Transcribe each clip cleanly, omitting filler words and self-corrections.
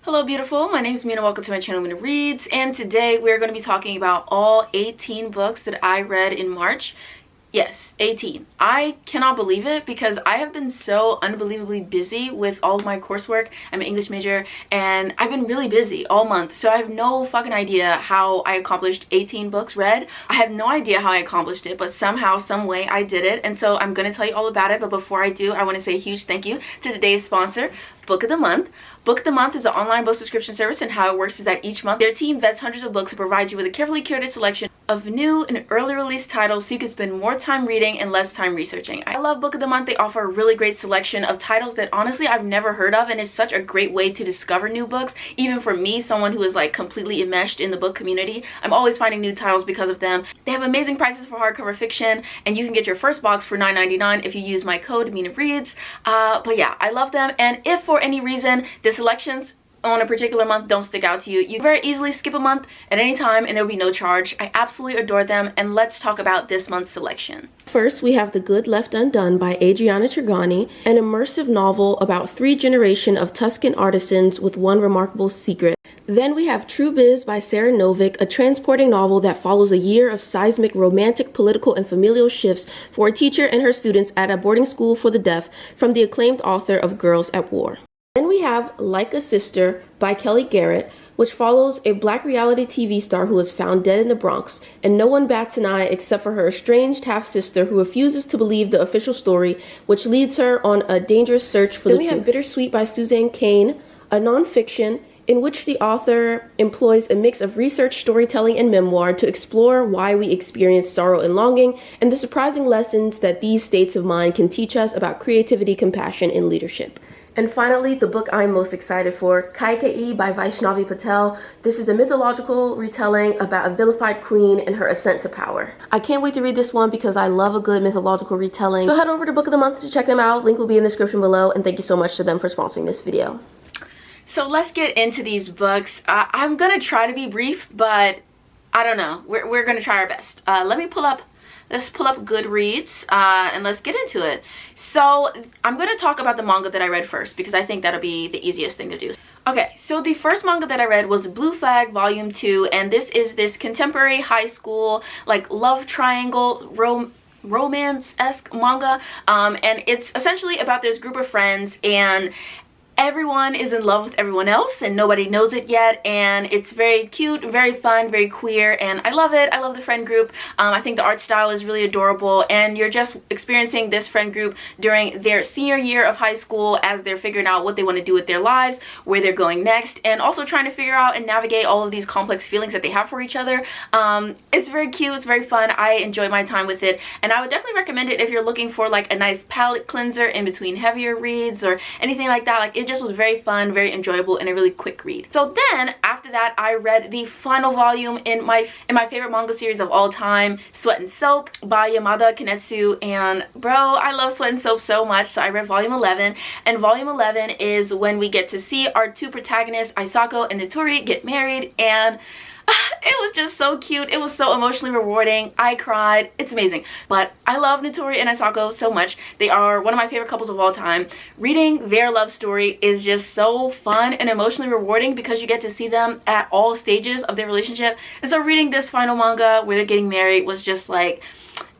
Hello beautiful, my name is Mina, welcome to my channel Mina Reads, and today we're going to be talking about all 18 books that I read in March. Yes, 18. I cannot believe it because I have been so unbelievably busy with all of my coursework. I'm an English major and I've been really busy all month, so I have no fucking idea how I accomplished 18 books read. I have no idea how I accomplished it, but somehow, some way I did it, and so I'm going to tell you all about it. But before I do, I want to say a huge thank you to today's sponsor, Book of the Month. Book of the Month is an online book subscription service, and how it works is that each month their team vets hundreds of books to provide you with a carefully curated selection of new and early release titles so you can spend more time reading and less time researching. I love Book of the Month. They offer a really great selection of titles that honestly I've never heard of, and it's such a great way to discover new books. Even for me, someone who is like completely enmeshed in the book community, I'm always finding new titles because of them. They have amazing prices for hardcover fiction, and you can get your first box for $9.99 if you use my code MINAREADS. But yeah, I love them, and if for any reason the selections on a particular month don't stick out to you, you can very easily skip a month at any time and there will be no charge. I absolutely adore them, and let's talk about this month's selection. First, we have The Good Left Undone by Adriana Trigani, an immersive novel about three generations of Tuscan artisans with one remarkable secret. Then we have True Biz by Sarah Novik, a transporting novel that follows a year of seismic romantic, political, and familial shifts for a teacher and her students at a boarding school for the deaf, from the acclaimed author of Girls at War. Then we have Like a Sister by Kelly Garrett, which follows a black reality TV star who is found dead in the Bronx, and no one bats an eye except for her estranged half-sister who refuses to believe the official story, which leads her on a dangerous search for the truth. Then we have Bittersweet by Suzanne, Kane, a nonfiction in which the author employs a mix of research, storytelling, and memoir to explore why we experience sorrow and longing, and the surprising lessons that these states of mind can teach us about creativity, compassion, and leadership. And finally, the book I'm most excited for, Kaikai by Vaishnavi Patel. This is a mythological retelling about a vilified queen and her ascent to power. I can't wait to read this one because I love a good mythological retelling. So head over to Book of the Month to check them out. Link will be in the description below, and thank you so much to them for sponsoring this video. So let's get into these books. I'm gonna try to be brief, but I don't know. We're gonna try our best. Let's pull up Goodreads and let's get into it. So I'm going to talk about the manga that I read first because I think that'll be the easiest thing to do. Okay, so the first manga that I read was Blue Flag Volume 2, and this is this contemporary high school like love triangle romance-esque manga, and it's essentially about this group of friends, and everyone is in love with everyone else and nobody knows it yet, and it's very cute, very fun, very queer, and I love it. I love the friend group. I think the art style is really adorable, and you're just experiencing this friend group during their senior year of high school as they're figuring out what they want to do with their lives, where they're going next, and also trying to figure out and navigate all of these complex feelings that they have for each other. It's very cute, it's very fun. I enjoy my time with it, and I would definitely recommend it if you're looking for like a nice palette cleanser in between heavier reads or anything like that. Like, it just was very fun, very enjoyable, and a really quick read. So then after that, I read the final volume in my favorite manga series of all time, Sweat and Soap by Yamada Kanetsu, and bro, I love Sweat and Soap so much. So I read volume 11, and volume 11 is when we get to see our two protagonists, Aisako and Natori, get married, and it was just so cute. It was so emotionally rewarding. I cried. It's amazing. But I love Natori and Aisako so much. They are one of my favorite couples of all time. Reading their love story is just so fun and emotionally rewarding because you get to see them at all stages of their relationship. And so reading this final manga where they're getting married was just like,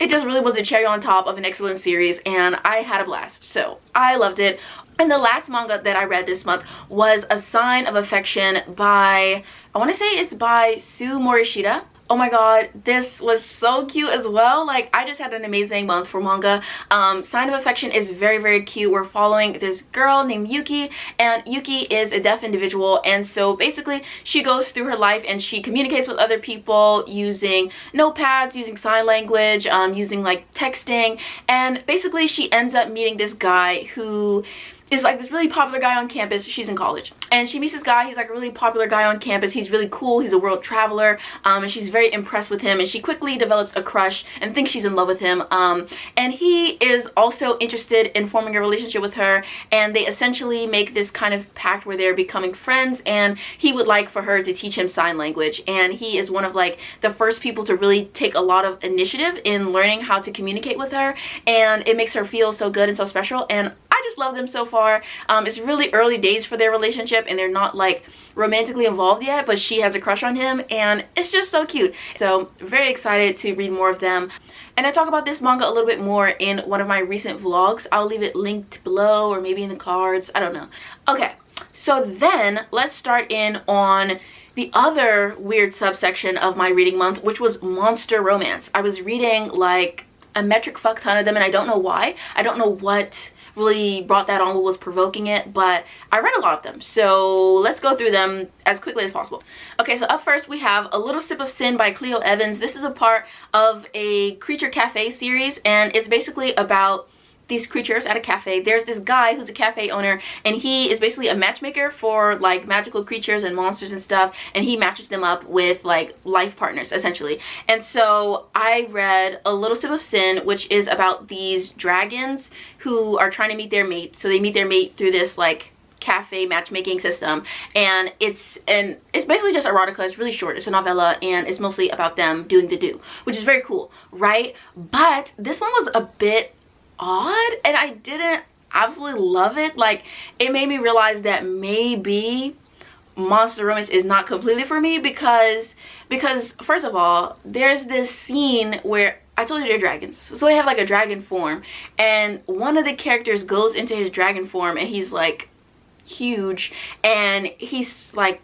it just really was a cherry on top of an excellent series, and I had a blast. So I loved it. And the last manga that I read this month was A Sign of Affection by, I want to say it's by Sue Morishita. Oh my god, this was so cute as well. Like, I just had an amazing month for manga. Sign of Affection is very, very cute. We're following this girl named Yuki, and Yuki is a deaf individual, and so basically she goes through her life and she communicates with other people using notepads, using sign language, using like texting, and basically she ends up meeting this guy who is like this really popular guy on campus. She's in college, and she meets this guy. He's like a really popular guy on campus. He's really cool. He's a world traveler, and she's very impressed with him, and she quickly develops a crush and thinks she's in love with him, and he is also interested in forming a relationship with her, and they essentially make this kind of pact where they're becoming friends, and he would like for her to teach him sign language, and he is one of like the first people to really take a lot of initiative in learning how to communicate with her, and it makes her feel so good and so special, and I just love them so far. It's really early days for their relationship, and they're not like romantically involved yet, but she has a crush on him, and it's just so cute. So very excited to read more of them. And I talk about this manga a little bit more in one of my recent vlogs. I'll leave it linked below or maybe in the cards, I don't know. Okay, so then let's start in on the other weird subsection of my reading month, which was monster romance. I was reading like a metric fuck ton of them, and I don't know why. I don't know what really brought that on, what was provoking it, but I read a lot of them. So let's go through them as quickly as possible. Okay, so up first we have A Little Sip of Sin by Cleo Evans. This is a part of a Creature Cafe series, and it's basically about these creatures at a cafe. There's this guy who's a cafe owner, and he is basically a matchmaker for like magical creatures and monsters and stuff, and he matches them up with like life partners essentially. And so I read A Little Sip of Sin, which is about these dragons who are trying to meet their mate. So they meet their mate through this like cafe matchmaking system, and it's basically just erotica. It's really short, it's a novella, and it's mostly about them doing the do, which is very cool, right? But this one was a bit odd, and I didn't absolutely love it. Like, it made me realize that maybe monster romance is not completely for me, because first of all, there's this scene where I told you they're dragons, so they have like a dragon form, and one of the characters goes into his dragon form, and he's like huge, and he's like,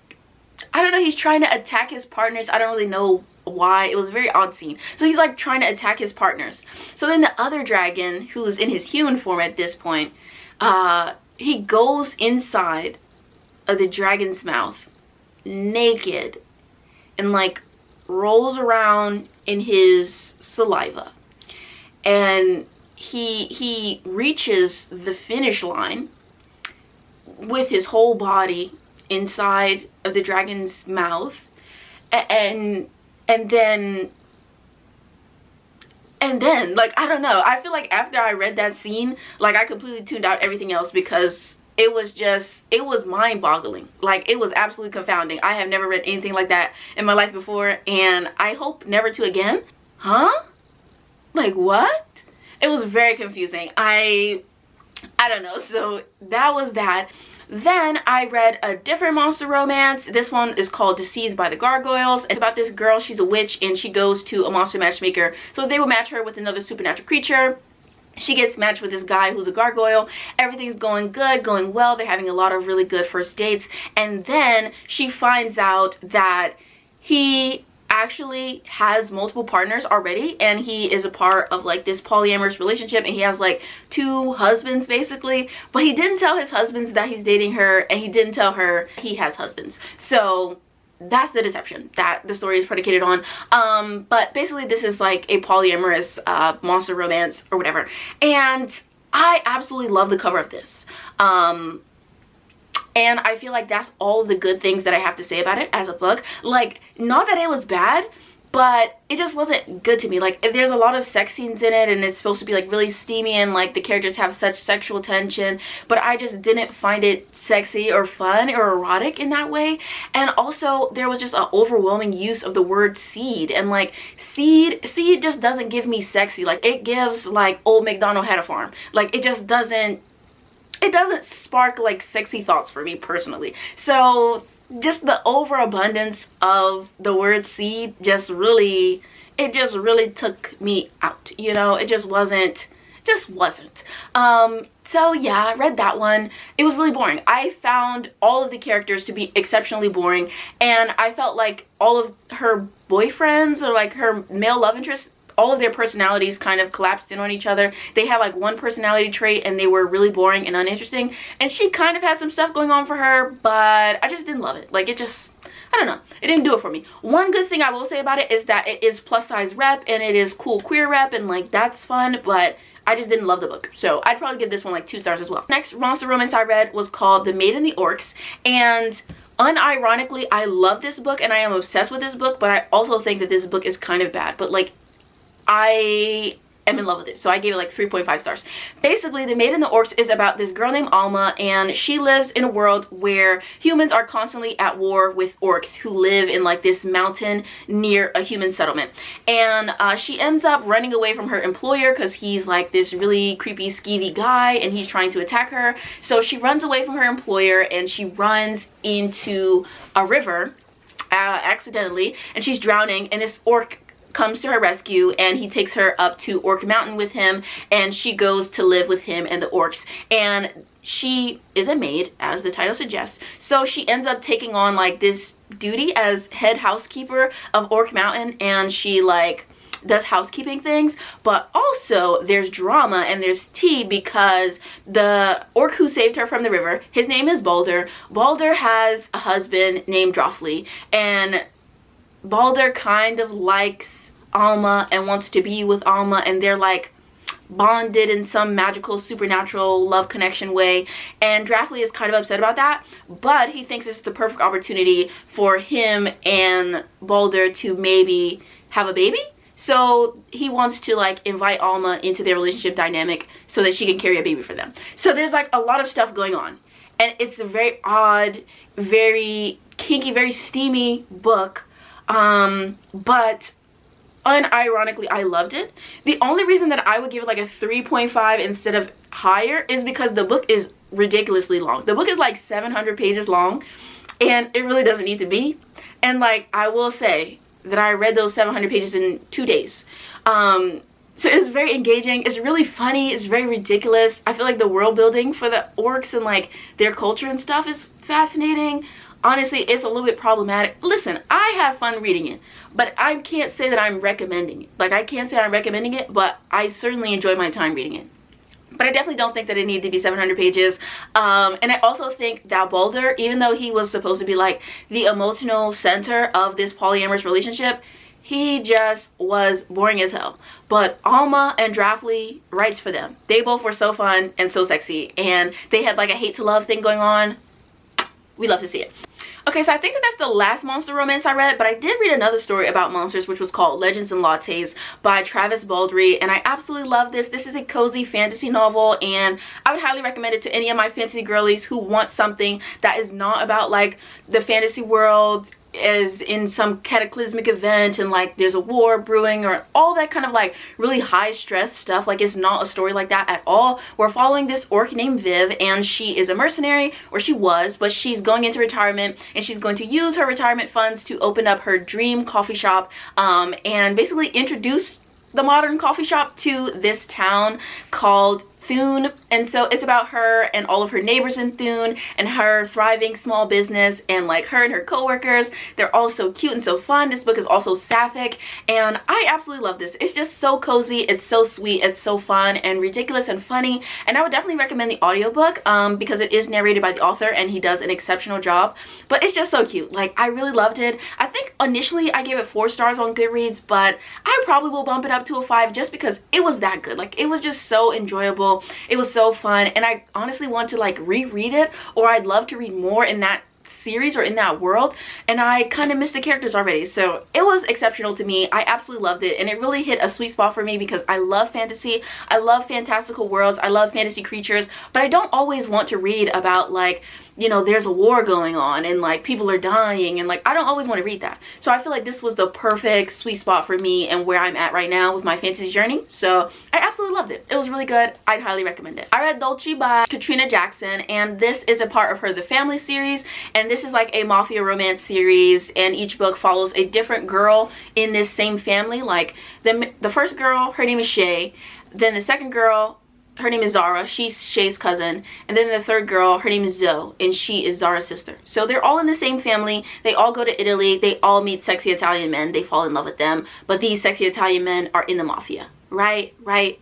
I don't know, he's trying to attack his partners. I don't really know why. It was a very odd scene. So he's like trying to attack his partners. So then the other dragon, who's in his human form at this point, he goes inside of the dragon's mouth naked and like rolls around in his saliva, and he reaches the finish line with his whole body inside of the dragon's mouth, and then like, I don't know, I feel like after I read that scene, like I completely tuned out everything else, because it was mind-boggling. Like, it was absolutely confounding. I have never read anything like that in my life before, and I hope never to again. Huh? Like, what? It was very confusing. I don't know. So that was that. Then I read a different monster romance. This one is called Deceased by the Gargoyles. It's about this girl. She's a witch, and she goes to a monster matchmaker. So they will match her with another supernatural creature. She gets matched with this guy who's a gargoyle. Everything's going good, going well. They're having a lot of really good first dates. And then she finds out that he actually has multiple partners already, and he is a part of like this polyamorous relationship, and he has like 2 husbands basically, but he didn't tell his husbands that he's dating her, and he didn't tell her he has husbands. So that's the deception that the story is predicated on. But basically this is like a polyamorous monster romance or whatever, and I absolutely love the cover of this. And I feel like that's all the good things that I have to say about it as a book. Like, not that it was bad, but it just wasn't good to me. Like, there's a lot of sex scenes in it, and it's supposed to be like really steamy, and like the characters have such sexual tension, but I just didn't find it sexy or fun or erotic in that way. And also there was just an overwhelming use of the word seed, and like seed just doesn't give me sexy. Like, it gives like Old MacDonald had a farm. Like, it just doesn't, it doesn't spark like sexy thoughts for me personally. So just the overabundance of the word seed just really took me out, you know. It just wasn't. So yeah, I read that one. It was really boring. I found all of the characters to be exceptionally boring, and I felt like all of her boyfriends, or like her male love interests, all of their personalities kind of collapsed in on each other. They had like one personality trait, and they were really boring and uninteresting, and she kind of had some stuff going on for her, but I just didn't love it. Like, it just, I don't know, it didn't do it for me. One good thing I will say about it is that it is plus size rep, and it is cool queer rep, and like that's fun, but I just didn't love the book. So I'd probably give this one like 2 stars as well. Next monster romance I read was called The Maid and the Orcs, and unironically I love this book and I am obsessed with this book, but I also think that this book is kind of bad. But like, I am in love with it. So I gave it like 3.5 stars. Basically, The Maid and the Orcs is about this girl named Alma, and she lives in a world where humans are constantly at war with orcs who live in like this mountain near a human settlement. And she ends up running away from her employer because he's like this really creepy, skeevy guy, and he's trying to attack her. So she runs away from her employer, and she runs into a river accidentally, and she's drowning, and this orc comes to her rescue, and he takes her up to Orc Mountain with him, and she goes to live with him and the orcs. And she is a maid, as the title suggests, so she ends up taking on like this duty as head housekeeper of Orc Mountain, and she like does housekeeping things. But also there's drama and there's tea because the orc who saved her from the river, his name is Baldry. Baldry has a husband named Dolce, and Baldry kind of likes Alma and wants to be with Alma, and they're like bonded in some magical supernatural love connection way, and Dolce is kind of upset about that, but he thinks it's the perfect opportunity for him and Baldry to maybe have a baby. So he wants to like invite Alma into their relationship dynamic so that she can carry a baby for them. So there's like a lot of stuff going on, and it's a very odd, very kinky, very steamy book, but unironically I loved it. The only reason that I would give it like a 3.5 instead of higher is because the book is ridiculously long. The book is like 700 pages long, and it really doesn't need to be. And like, I will say that I read those 700 pages in 2 days. So it was very engaging. It's really funny. It's very ridiculous. I feel like the world building for the orcs and like their culture and stuff is fascinating. Honestly, it's a little bit problematic. Listen, I have fun reading it, but I can't say that I'm recommending it. Like, I can't say I'm recommending it, but I certainly enjoy my time reading it. But I definitely don't think that it needed to be 700 pages. And I also think that Baldry, even though he was supposed to be like the emotional center of this polyamorous relationship, he just was boring as hell. But Alma and Dolce writes for them. They both were so fun and so sexy, and they had like a hate to love thing going on. We love to see it. Okay, so I think that that's the last monster romance I read, but I did read another story about monsters, which was called Legends and Lattes by Travis Baldry, and I absolutely love this. This is a cozy fantasy novel, and I would highly recommend it to any of my fantasy girlies who want something that is not about like the fantasy world is in some cataclysmic event and like there's a war brewing or all that kind of like really high stress stuff. Like, it's not a story like that at all. We're following this orc named Viv, and she is a mercenary, or she was, but she's going into retirement, and she's going to use her retirement funds to open up her dream coffee shop, and basically introduce the modern coffee shop to this town called Thune. And so it's about her and all of her neighbors in Thune and her thriving small business, and like her and her co-workers. They're all so cute and so fun. This book is also sapphic, and I absolutely love this. It's just so cozy, it's so sweet, it's so fun and ridiculous and funny, and I would definitely recommend the audiobook because it is narrated by the author and he does an exceptional job. But it's just so cute. Like, I really loved it. I think initially I gave it 4 stars on Goodreads, but I probably will bump it up to a 5 just because it was that good. Like, it was just so enjoyable. It was so fun, and I honestly want to like reread it, or I'd love to read more in that series or in that world, and I kind of missed the characters already. So it was exceptional to me. I absolutely loved it, and it really hit a sweet spot for me because I love fantasy, I love fantastical worlds, I love fantasy creatures, but I don't always want to read about like, you know, there's a war going on and like people are dying, and like I don't always want to read that. So I feel like this was the perfect sweet spot for me and where I'm at right now with my fantasy journey. So I absolutely loved it. It was really good. I'd highly recommend it. I read Dolce by Katrina Jackson, and this is a part of her The Family series, and this is like a mafia romance series, and each book follows a different girl in this same family. Like the first girl, her name is Shay, then the second girl, her name is Zara, she's Shay's cousin, and then the third girl, her name is Zoe, and she is Zara's sister. So they're all in the same family, they all go to Italy, they all meet sexy Italian men, they fall in love with them, but these sexy Italian men are in the mafia. Right,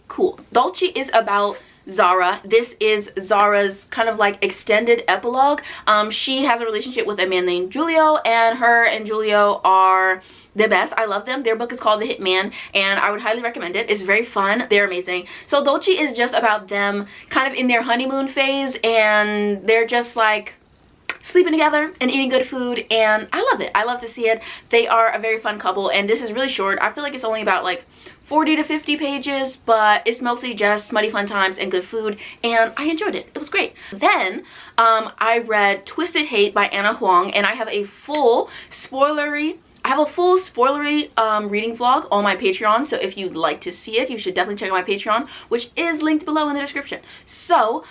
cool. Dolce is about Zara. This is Zara's kind of like extended epilogue. She has a relationship with a man named Giulio, and her and Giulio are the best. I love them. Their book is called The Hitman, and I would highly recommend it. It's very fun. They're amazing. So Dolce is just about them kind of in their honeymoon phase, and they're just like sleeping together and eating good food, and I love it. I love to see it. They are a very fun couple, and this is really short. I feel like it's only about like 40 to 50 pages, but it's mostly just smutty fun times and good food, and I enjoyed it. It was great. Then I read Twisted Hate by Anna Huang, and I have a full spoilery reading vlog on my Patreon, so if you'd like to see it, you should definitely check out my Patreon, which is linked below in the description. So,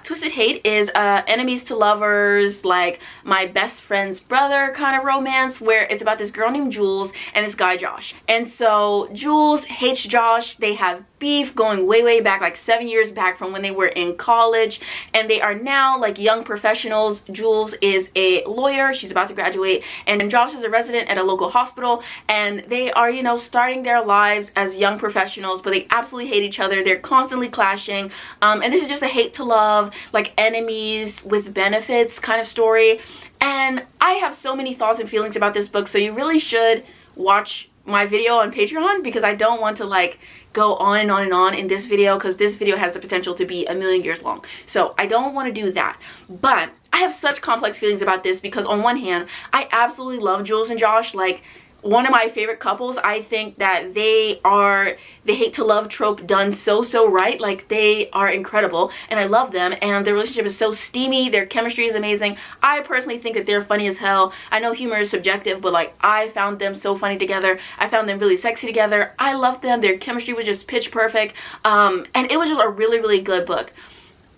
Twisted Hate is enemies to lovers, like my best friend's brother kind of romance, where it's about this girl named Jules and this guy Josh. And so Jules hates Josh. They have beef going way back, like 7 years back from when they were in college, and they are now like young professionals. Jules is a lawyer, she's about to graduate, and Josh is a resident at a local hospital, and they are, you know, starting their lives as young professionals, but they absolutely hate each other. They're constantly clashing, and this is just a hate to love, like enemies with benefits kind of story. And I have so many thoughts and feelings about this book, so you really should watch my video on Patreon, because I don't want to like go on and on and on in this video, because this video has the potential to be a million years long, so I don't want to do that. But I have such complex feelings about this, because on one hand, I absolutely love Jules and Josh, like one of my favorite couples. I think that they are the hate to love trope done so right. Like, they are incredible and I love them, and their relationship is so steamy. Their chemistry is amazing. I personally think that they're funny as hell. I know humor is subjective, but like, I found them so funny together. I found them really sexy together. I loved them. Their chemistry was just pitch perfect, and it was just a really good book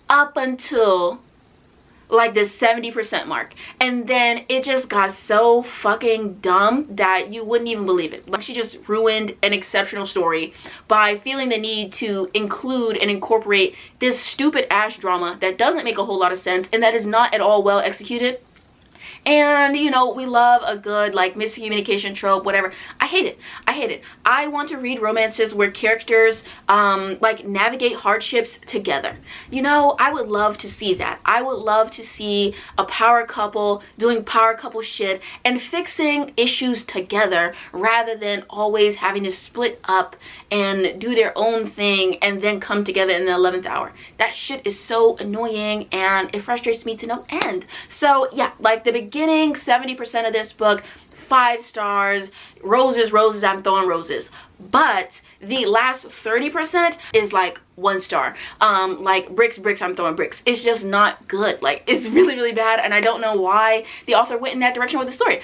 up until like the 70% mark, and then it just got so fucking dumb that you wouldn't even believe it. Like, she just ruined an exceptional story by feeling the need to include and incorporate this stupid ass drama that doesn't make a whole lot of sense and that is not at all well executed. And you know, we love a good like miscommunication trope, whatever. I hate it. I hate it. I want to read romances where characters like navigate hardships together. You know, I would love to see that. I would love to see a power couple doing power couple shit and fixing issues together, rather than always having to split up and do their own thing and then come together in the 11th hour. That shit is so annoying and it frustrates me to no end. So yeah, like the beginning 70% of this book, 5 stars, roses, I'm throwing roses. But the last 30% is like 1 star. Like bricks, I'm throwing bricks. It's just not good. Like, it's really bad, and I don't know why the author went in that direction with the story.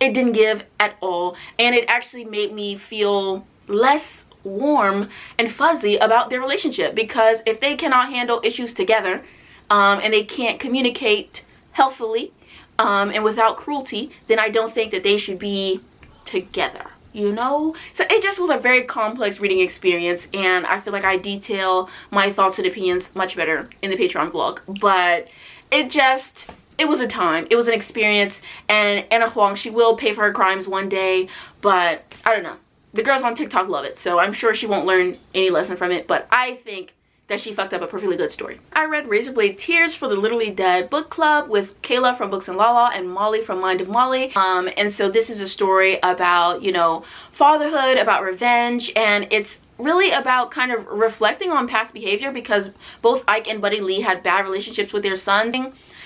It didn't give at all, and it actually made me feel less warm and fuzzy about their relationship, because if they cannot handle issues together, and they can't communicate healthily and without cruelty, then I don't think that they should be together, you know? So it just was a very complex reading experience, and I feel like I detail my thoughts and opinions much better in the Patreon vlog. But it was a time, it was an experience, and Anna Huang, she will pay for her crimes one day, but I don't know. The girls on TikTok love it, so I'm sure she won't learn any lesson from it, but I think that she fucked up a perfectly good story. I read Razorblade Tears for the Literally Dead book club with Kayla from Books and Lala and Molly from Mind of Molly. And so this is a story about, you know, fatherhood, about revenge, and it's really about kind of reflecting on past behavior, because both Ike and Buddy Lee had bad relationships with their sons,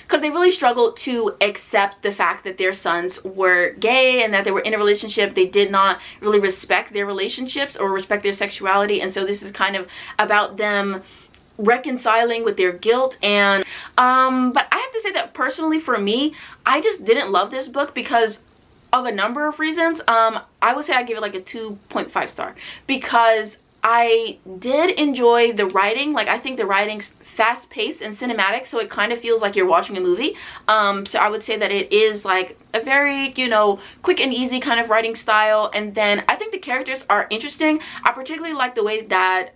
because they really struggled to accept the fact that their sons were gay and that they were in a relationship. They did not really respect their relationships or respect their sexuality, and so this is kind of about them reconciling with their guilt. And but I have to say that personally, for me, I just didn't love this book because of a number of reasons. I would say I give it like a 2.5 star, because I did enjoy the writing. Like, I think the writing's fast-paced and cinematic, so it kind of feels like you're watching a movie. So I would say that it is like a very, you know, quick and easy kind of writing style. And then I think the characters are interesting. I particularly like the way that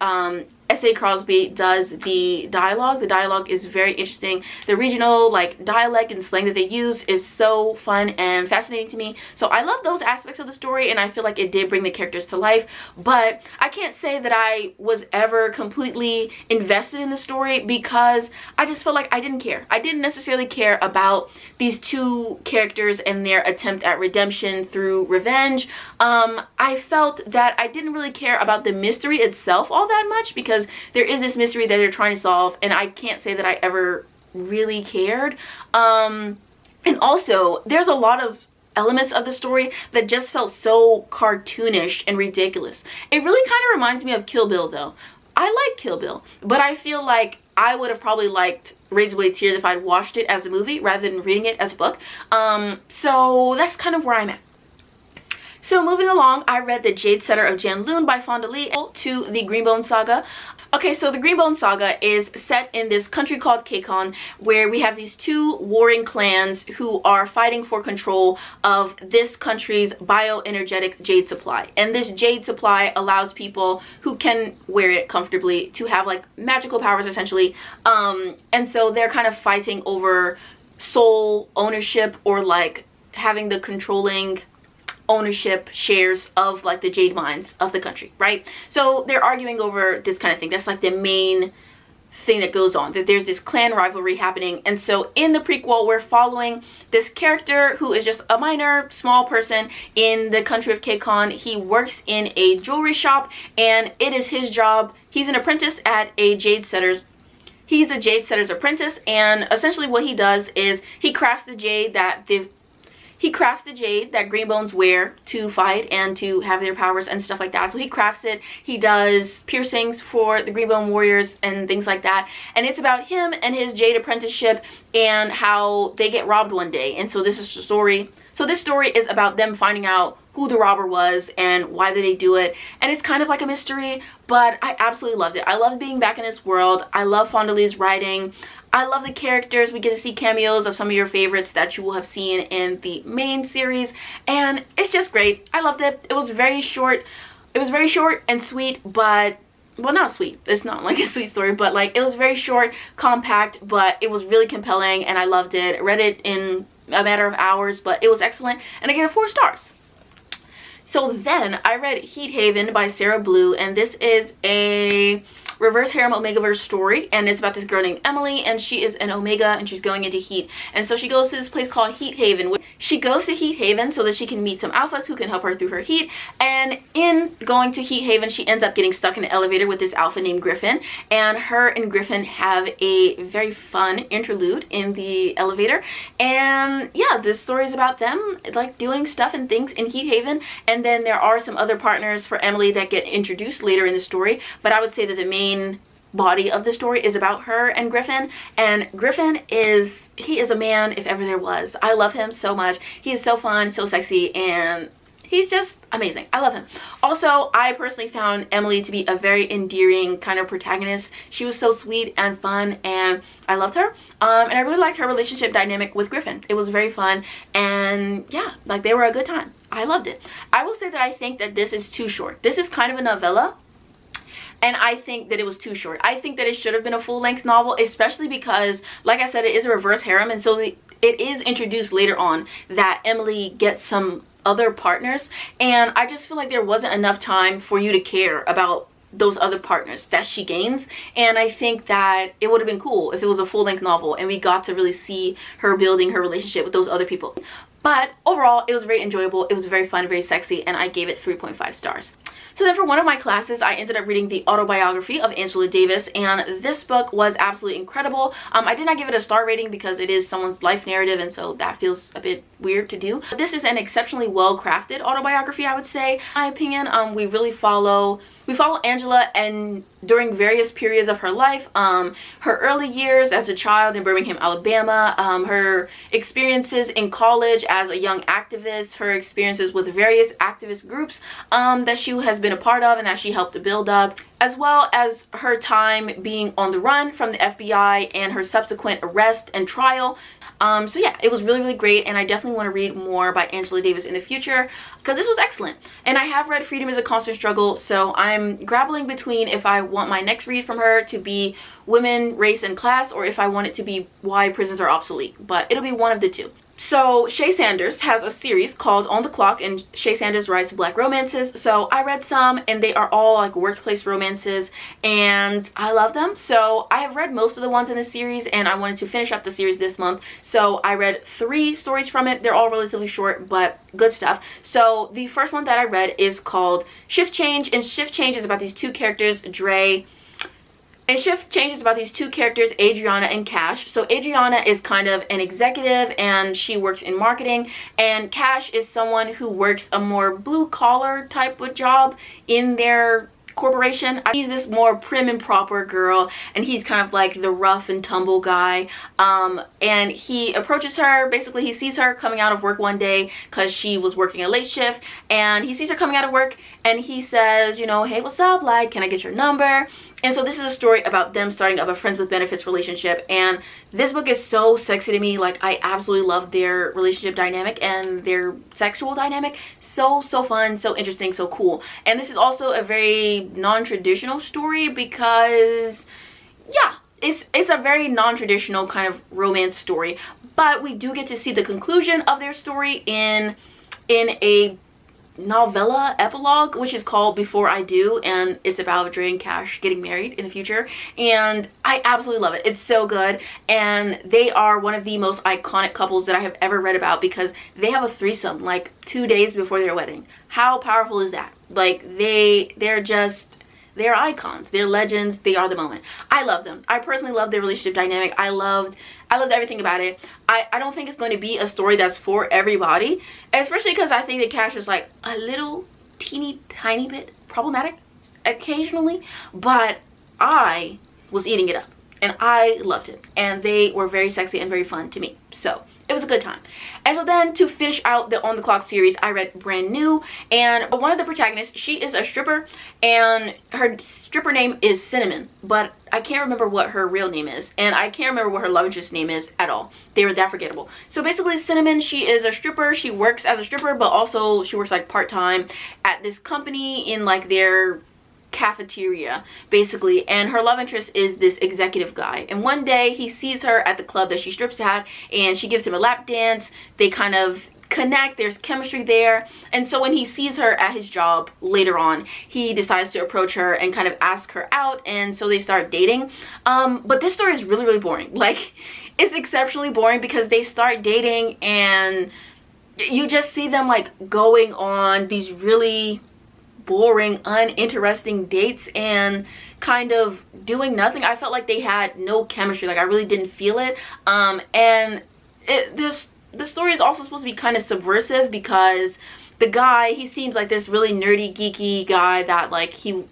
S.A. Crosby does the dialogue. The dialogue is very interesting. The regional like dialect and slang that they use is so fun and fascinating to me. So I love those aspects of the story, and I feel like it did bring the characters to life. But I can't say that I was ever completely invested in the story, because I just felt like I didn't care. I didn't necessarily care about these two characters and their attempt at redemption through revenge. I felt that I didn't really care about the mystery itself all that much, because there is this mystery that they're trying to solve, and I can't say that I ever really cared. And also, there's a lot of elements of the story that just felt so cartoonish and ridiculous. It really kind of reminds me of Kill Bill though. I like Kill Bill, but I feel like I would have probably liked Razorblade Tears if I'd watched it as a movie rather than reading it as a book. So that's kind of where I'm at. So moving along, I read The Jade Setter of Janloon by Fonda Lee to the Greenbone Saga. Okay, so the Greenbone Saga is set in this country called Kaikai, where we have these two warring clans who are fighting for control of this country's bioenergetic jade supply. And this jade supply allows people who can wear it comfortably to have like magical powers essentially. And so they're kind of fighting over sole ownership or like having the controlling ownership shares of like the jade mines of the country, right? So they're arguing over this kind of thing. That's like the main thing that goes on, that there's this clan rivalry happening. And so in the prequel, we're following this character who is just a minor small person in the country of Kaikai. He works in a jewelry shop and it is his job. He's an apprentice at a jade setter's. He's a jade setter's apprentice, and essentially what he does is he crafts the jade that Greenbones wear to fight and to have their powers and stuff like that. So he crafts it. He does piercings for the Greenbone warriors and things like that. And it's about him and his jade apprenticeship and how they get robbed one day. And so this is the story. So this story is about them finding out who the robber was and why did they do it. And it's kind of like a mystery, but I absolutely loved it. I loved being back in this world. I love Fonda Lee's writing. I love the characters. We get to see cameos of some of your favorites that you will have seen in the main series, and it's just great. I loved it. It was very short. It was very short and sweet, but well, not sweet. It's not like a sweet story, but like it was very short, compact, but it was really compelling and I loved it. I read it in a matter of hours, but it was excellent and I gave it 4 stars. So then I read Heat Haven by Sarah Blue, and this is a reverse harem Omegaverse story, and it's about this girl named Emily, and she is an Omega and she's going into Heat. And so she goes to this place called Heat Haven. She goes to Heat Haven so that she can meet some alphas who can help her through her heat, and in going to Heat Haven she ends up getting stuck in an elevator with this alpha named Griffin, and her and Griffin have a very fun interlude in the elevator. And yeah, this story is about them like doing stuff and things in Heat Haven, and then there are some other partners for Emily that get introduced later in the story, but I would say that the main body of the story is about her and Griffin. And Griffin is a man if ever there was. I love him so much. He is so fun, so sexy, and he's just amazing. I love him. Also, I personally found Emily to be a very endearing kind of protagonist. She was so sweet and fun, and I loved her. And I really liked her relationship dynamic with Griffin. It was very fun, and yeah, like they were a good time. I loved it. I will say that I think that this is too short. This is kind of a novella, and I think that it was too short. I think that it should have been a full-length novel, especially because, like I said, it is a reverse harem, and so it is introduced later on that Emily gets some other partners, and I just feel like there wasn't enough time for you to care about those other partners that she gains. And I think that it would have been cool if it was a full-length novel and we got to really see her building her relationship with those other people. But overall, it was very enjoyable. It was very fun, very sexy, and I gave it 3.5 stars. So then for one of my classes, I ended up reading the Autobiography of Angela Davis, and this book was absolutely incredible. I did not give it a star rating because it is someone's life narrative, and so that feels a bit weird to do. This is an exceptionally well-crafted autobiography, I would say. In my opinion, we really follow Angela and during various periods of her life, her early years as a child in Birmingham, Alabama, her experiences in college as a young activist, her experiences with various activist groups that she has been a part of and that she helped to build up, as well as her time being on the run from the FBI and her subsequent arrest and trial. So yeah, it was really, really great, and I definitely want to read more by Angela Davis in the future because this was excellent. And I have read Freedom is a Constant Struggle, so I'm grappling between if I want my next read from her to be Women, Race, and Class, or if I want it to be Why Prisons Are Obsolete, but it'll be one of the two. So Shay Sanders has a series called On the Clock, and Shay Sanders writes black romances. So I read some, and they are all like workplace romances, and I love them. So I have read most of the ones in the series, and I wanted to finish up the series this month. So I read 3 stories from it. They're all relatively short, but good stuff. So the first one that I read is called Shift Change, and Shift Change is about these 2 characters, Dre And shift changes about these two characters, Adriana and Cash. So Adriana is kind of an executive and she works in marketing, and Cash is someone who works a more blue collar type of job in their corporation. He's this more prim and proper girl, and he's kind of like the rough and tumble guy. And he approaches her. Basically, he sees her coming out of work one day because she was working a late shift, and he sees her coming out of work and he says, you know, hey, what's up, like, can I get your number? And so this is a story about them starting up a friends with benefits relationship, and this book is so sexy to me. Like, I absolutely love their relationship dynamic and their sexual dynamic. So fun, so interesting, so cool. And this is also a very non-traditional story because, yeah, it's a very non-traditional kind of romance story, but we do get to see the conclusion of their story in a novella epilogue, which is called Before I Do, and it's about Dre and Cash getting married in the future, and I absolutely love it. It's so good, and they are one of the most iconic couples that I have ever read about because they have a threesome like 2 days before their wedding. How powerful is that? Like, they're icons, they're legends, they are the moment. I love them. I personally love their relationship dynamic. I loved everything about it. I don't think it's going to be a story that's for everybody, especially because I think that Cash is like a little teeny tiny bit problematic occasionally, but I was eating it up and I loved it, and they were very sexy and very fun to me, so it was a good time. And so then to finish out the On the Clock series, I read Brand New, and one of the protagonists, she is a stripper, and her stripper name is Cinnamon, but I can't remember what her real name is, and I can't remember what her love interest name is at all. They were that forgettable. So basically, Cinnamon, she is a stripper. She works as a stripper, but also she works like part-time at this company in like their cafeteria basically, and her love interest is this executive guy. And one day he sees her at the club that she strips at, and she gives him a lap dance. They kind of connect, there's chemistry there, and so when he sees her at his job later on, he decides to approach her and kind of ask her out, and so they start dating. But this story is really boring. Like, it's exceptionally boring because they start dating and you just see them like going on these really boring, uninteresting dates and kind of doing nothing. I felt like they had no chemistry. Like, I really didn't feel it. And the story is also supposed to be kind of subversive because the guy, he seems like this really nerdy, geeky guy that like he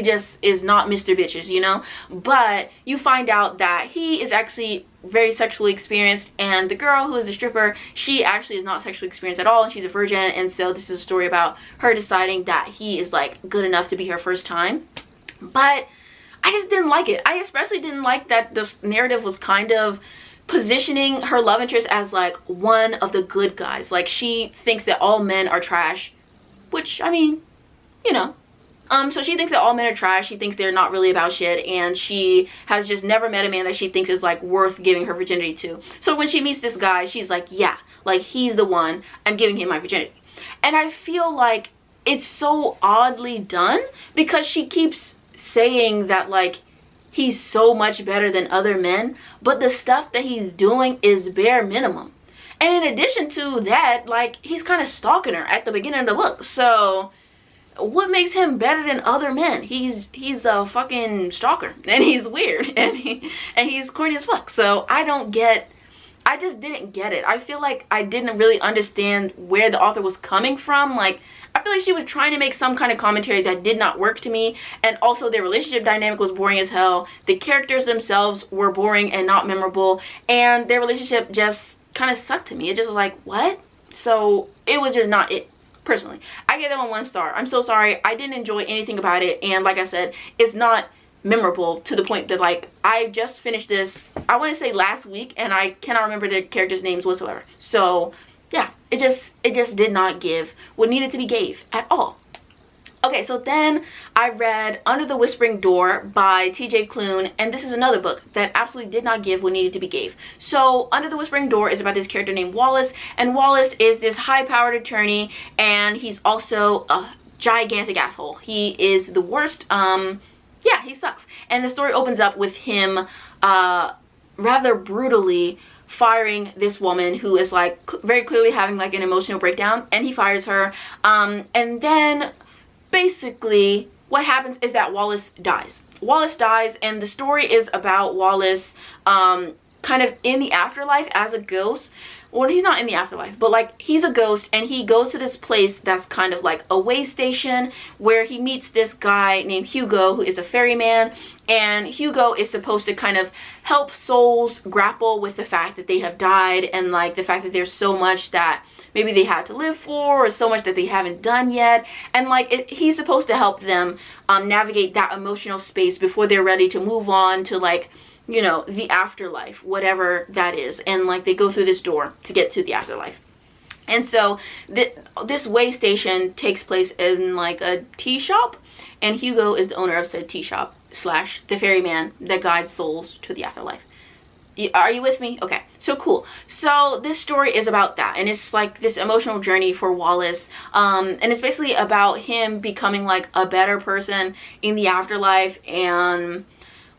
just is not Mr. Bitches, you know? But you find out that he is actually very sexually experienced, and the girl who is a stripper, she actually is not sexually experienced at all, and she's a virgin. And so this is a story about her deciding that he is like good enough to be her first time. But I just didn't like it. I especially didn't like that this narrative was kind of positioning her love interest as like one of the good guys. Like, she thinks that all men are trash, which, I mean, you know. So she thinks that all men are trash. She thinks they're not really about shit, and she has just never met a man that she thinks is like worth giving her virginity to. So when she meets this guy, she's like, yeah, like, he's the one. I'm giving him my virginity. And I feel like it's so oddly done because she keeps saying that like he's so much better than other men, but the stuff that he's doing is bare minimum. And in addition to that, like, he's kind of stalking her at the beginning of the book. So what makes him better than other men? He's a fucking stalker, and he's weird, and he's corny as fuck. So I just didn't get it. I feel like I didn't really understand where the author was coming from. Like, I feel like she was trying to make some kind of commentary that did not work to me. And also their relationship dynamic was boring as hell. The characters themselves were boring and not memorable, and their relationship just kind of sucked to me. It just was like, what? So it was just not it. Personally, I gave that one 1 star. I'm so sorry. I didn't enjoy anything about it, and like I said, it's not memorable to the point that like I just finished this, I want to say last week, and I cannot remember the characters' names whatsoever. So yeah, it just did not give what needed to be gave at all. Okay, so then I read Under the Whispering Door by T.J. Klune, and this is another book that absolutely did not give what needed to be gave. So Under the Whispering Door is about this character named Wallace, and Wallace is this high-powered attorney, and he's also a gigantic asshole. He is the worst. Yeah, he sucks. And the story opens up with him rather brutally firing this woman who is like very clearly having like an emotional breakdown, and he fires her. And then basically what happens is that Wallace dies. Wallace dies, and the story is about Wallace kind of in the afterlife as a ghost. Well, he's not in the afterlife, but like he's a ghost, and he goes to this place that's kind of like a way station where he meets this guy named Hugo, who is a ferryman. And Hugo is supposed to kind of help souls grapple with the fact that they have died, and like the fact that there's so much that maybe they had to live for, or so much that they haven't done yet. And like he's supposed to help them navigate that emotional space before they're ready to move on to, like, you know, the afterlife, whatever that is. And like they go through this door to get to the afterlife. And so this way station takes place in like a tea shop, and Hugo is the owner of said tea shop / the ferryman that guides souls to the afterlife. Are you with me? Okay, so cool. So this story is about that, and it's like this emotional journey for Wallace, and it's basically about him becoming like a better person in the afterlife, and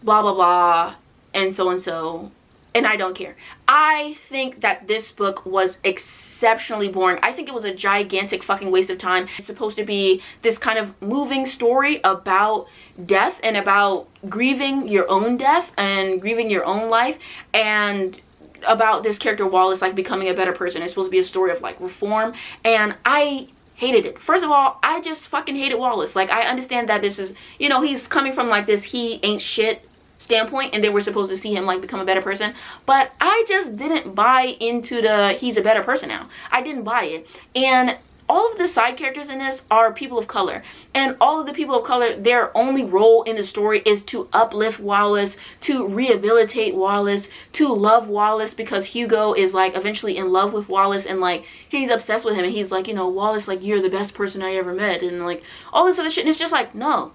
blah blah blah, and so, and I don't care. I think that this book was exceptionally boring. I think it was a gigantic fucking waste of time. It's supposed to be this kind of moving story about death, and about grieving your own death and grieving your own life, and about this character Wallace like becoming a better person. It's supposed to be a story of like reform, and I hated it. First of all, I just fucking hated Wallace. Like, I understand that this is, you know, he's coming from like this he ain't shit standpoint, and they were supposed to see him like become a better person, but I just didn't buy into the he's a better person now. I didn't buy it. And all of the side characters in this are people of color, and all of the people of color, their only role in the story is to uplift Wallace, to rehabilitate Wallace, to love Wallace, because Hugo is like eventually in love with Wallace, and like he's obsessed with him, and he's like, you know, Wallace, like, you're the best person I ever met, and like all this other shit. And it's just like, no,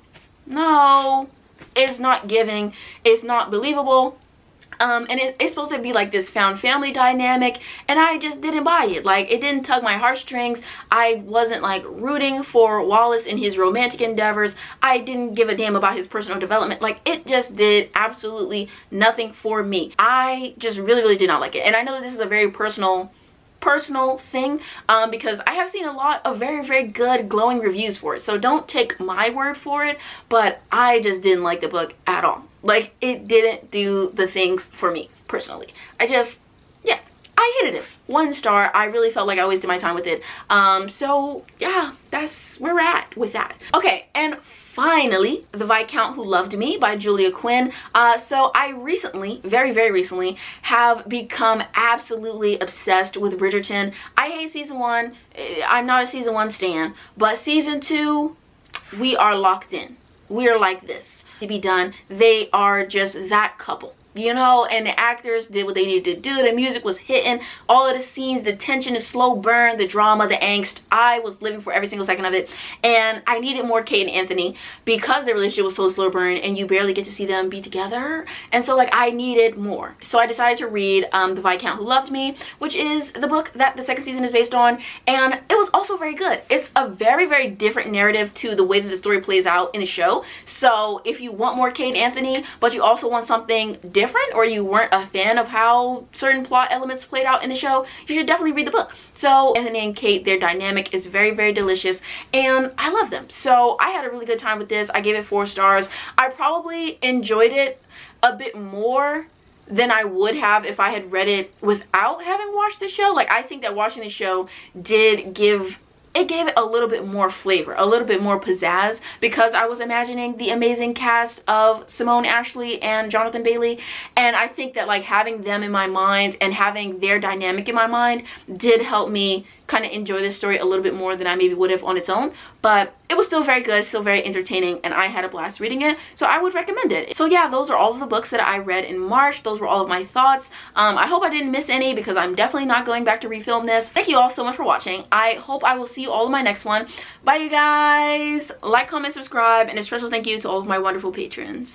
it's not giving, it's not believable. And it's supposed to be like this found family dynamic, and I just didn't buy it. Like, it didn't tug my heartstrings. I wasn't like rooting for Wallace in his romantic endeavors. I didn't give a damn about his personal development. Like, it just did absolutely nothing for me. I just really did not like it. And I know that this is a very personal thing, because I have seen a lot of very good glowing reviews for it, so don't take my word for it, but I just didn't like the book at all. Like, it didn't do the things for me personally. I hated it. 1 star. I really felt like I wasted my time with it. So yeah, that's where we're at with that. Okay, and finally, The Viscount Who Loved Me by Julia Quinn. So I recently, very recently, have become absolutely obsessed with Bridgerton. I hate season 1. I'm not a season 1 stan, but season 2, we are locked in. We're like this to be done. They are just that couple, you know, and the actors did what they needed to do. The music was hitting, all of the scenes, the tension, the slow burn, the drama, the angst. I was living for every single second of it, and I needed more Kate and Anthony, because their relationship was so slow burn and you barely get to see them be together, and so like I needed more. So I decided to read The Viscount Who Loved Me, which is the book that the 2nd season is based on, and it was also very good. It's a very different narrative to the way that the story plays out in the show. So if you want more Kate and Anthony, but you also want something different, or you weren't a fan of how certain plot elements played out in the show, you should definitely read the book. So Anthony and Kate, their dynamic is very delicious, and I love them. So I had a really good time with this. I gave it 4 stars. I probably enjoyed it a bit more than I would have if I had read it without having watched the show. Like, I think that watching the show gave it a little bit more flavor, a little bit more pizzazz, because I was imagining the amazing cast of Simone Ashley and Jonathan Bailey, and I think that like having them in my mind and having their dynamic in my mind did help me kind of enjoy this story a little bit more than I maybe would have on its own. But it was still very good, still very entertaining, and I had a blast reading it, so I would recommend it. So yeah, those are all of the books that I read in March. Those were all of my thoughts. I hope I didn't miss any, because I'm definitely not going back to refilm this. Thank you all so much for watching. I hope I will see you all in my next one. Bye, you guys. Like, comment, subscribe, and a special thank you to all of my wonderful patrons.